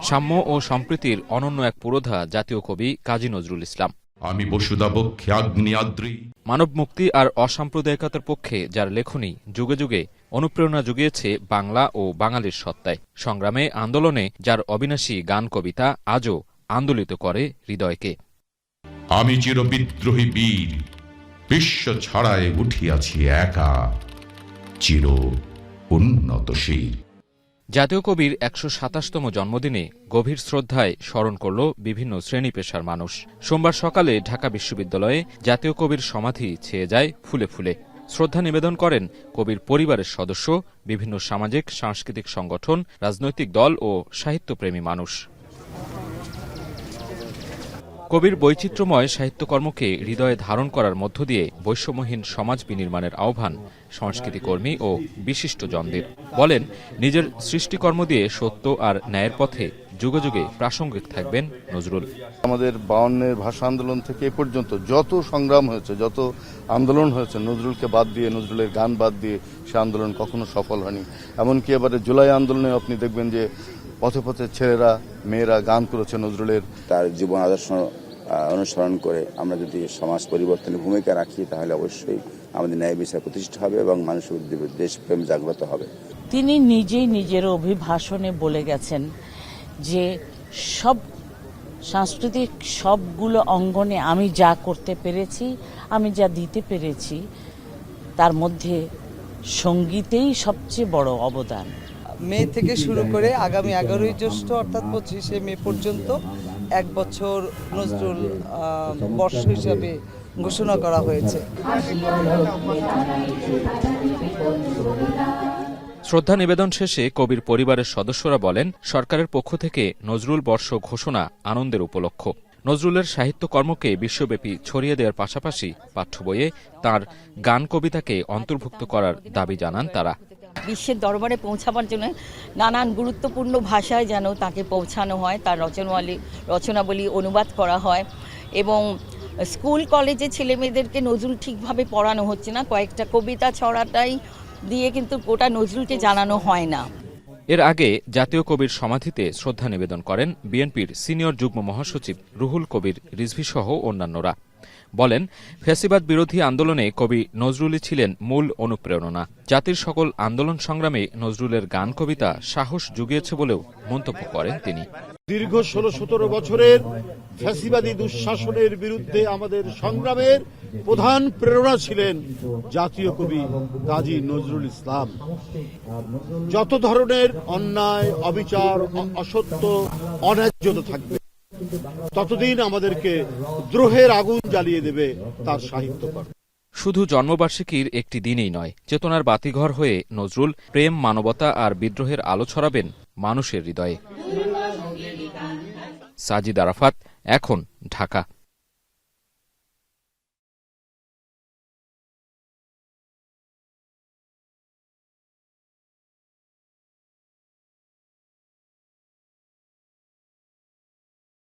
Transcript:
সাম্য ও সম্প্রীতির অনন্য এক পুরোধা জাতীয় কবি কাজী নজরুল ইসলাম। আমি বসুধা বক্ষে আগ্নি আদ্রি। মানব মুক্তি আর অসাম্প্রদায়িকতার পক্ষে যার লেখনী যুগে যুগে অনুপ্রেরণা জুগিয়েছে বাংলা ও বাঙালির সত্তায়। সংগ্রামে আন্দোলনে যার অবিনাশী গান কবিতা আজও আন্দোলিত করে হৃদয়কে। আমি চিরবিদ্রোহী বীর, বিশ্ব ছাড়ায় উঠিয়াছি একা, চির উন্নতশীল। জাতীয় কবির ১২৭তম জন্মদিনে গভীর শ্রদ্ধায় স্মরণ করল বিভিন্ন শ্রেণী পেশার মানুষ। সোমবার সকালে ঢাকা বিশ্ববিদ্যালয়ে জাতীয় কবির সমাধি ছেয়ে যায় ফুলে ফুলে। শ্রদ্ধা নিবেদন করেন কবির পরিবারের সদস্য, বিভিন্ন সামাজিক সাংস্কৃতিক সংগঠন, রাজনৈতিক দল ও সাহিত্যপ্রেমী মানুষ। কবির বৈচিত্র্যময় সাহিত্যকর্মকে হৃদয়ে ধারণ করার মধ্য দিয়ে বৈষম্যহীন সমাজ বিনির্মাণের আহ্বান সংস্কৃতিকর্মী ও বিশিষ্টজনদের। বলেন, নিজের সৃষ্টিকর্ম দিয়ে সত্য আর ন্যায়ের পথে যুগে যুগে প্রাসঙ্গিক থাকবেন নজরুল। আমাদের 52-এর ভাষা আন্দোলন থেকে এ পর্যন্ত যত সংগ্রাম হয়েছে, যত আন্দোলন হয়েছে, নজরুলকে বাদ দিয়ে, নজরুলের গান বাদ দিয়ে সে আন্দোলন কখনো সফল হয়নি। এমনকি এবারে জুলাই আন্দোলনে আপনি দেখবেন যে পথে পথে ছেলেরা মেয়েরা গান করেছে নজরুলের। তার জীবন আদর্শ অনুসরণ করে আমরা যদি সমাজ পরিবর্তনের ভূমিকা রাখি, তাহলে অবশ্যই আমাদের ন্যায় বিচার প্রতিষ্ঠা হবে এবং মানুষের দেশপ্রেম জাগ্রত হবে। তিনি নিজেই নিজের অভিভাষণে বলে গেছেন যে সব সাংস্কৃতিক সবগুলো অঙ্গনে আমি যা করতে পেরেছি, আমি যা দিতে পেরেছি, তার মধ্যে সঙ্গীতেই সবচেয়ে বড় অবদান। মে থেকে শুরু করে আগামী 11ই জ্যৈষ্ঠ অর্থাৎ 25শে মে পর্যন্ত 1 বছর নজরুল বর্ষ হিসাবে ঘোষণা করা হয়েছে। শ্রদ্ধা নিবেদন শেষে কবির পরিবারের সদস্যরা বলেন, সরকারের পক্ষ থেকে নজরুল বর্ষ ঘোষণা আনন্দের উপলক্ষ। নজরুলের সাহিত্যকর্মকে বিশ্বব্যাপী ছড়িয়ে দেওয়ার পাশাপাশি পাঠ্য বইয়ে তাঁর গান কবিতাকে অন্তর্ভুক্ত করার দাবি জানান তারা। বিশ্বের দরবারে পৌঁছাবার জন্য নানান গুরুত্বপূর্ণ ভাষায় যেন তাকে পৌঁছানো হয়, তার রচনাবলী অনুবাদ করা হয় এবং স্কুল কলেজে ছেলেমেয়েদেরকে নজরুল ঠিকভাবে পড়ানো হচ্ছে না, কয়েকটা কবিতা ছড়াটাই দিয়ে কিন্তু গোটা নজরুলকে জানানো হয় না। এর আগে জাতীয় কবির সমাধিতে শ্রদ্ধা নিবেদন করেন বিএনপির সিনিয়র যুগ্ম মহাসচিব রুহুল কবির রিজভী সহ অন্যান্যরা। বলেন, ফ্যাসিবাদ বিরোধী আন্দোলনে কবি নজরুলই ছিলেন মূল অনুপ্রেরণা। জাতির সকল আন্দোলন সংগ্রামে নজরুলের গান কবিতা সাহস জুগিয়েছে বলেও মন্তব্য করেন তিনি। দীর্ঘ 16-17 বছরের ফ্যাসিবাদী দুঃশাসনের বিরুদ্ধে আমাদের সংগ্রামের প্রধান প্রেরণা ছিলেন জাতীয় কবি কাজী নজরুল ইসলাম। যত ধরনের অন্যায়, অবিচার, অসত্য, অন্যায্যতা থাকবে, ততদিন আমাদেরকে দ্রোহের আগুন জ্বালিয়ে দেবে তার সাহিত্যকর্ম। শুধু জন্মবার্ষিকীর একটি দিনই নয়, চেতনার বাতিঘর হয়ে নজরুল প্রেম, মানবতা আর বিদ্রোহের আলো ছড়াবেন মানুষের হৃদয়ে। সাজিদ আরাফাত, এখন, ঢাকা।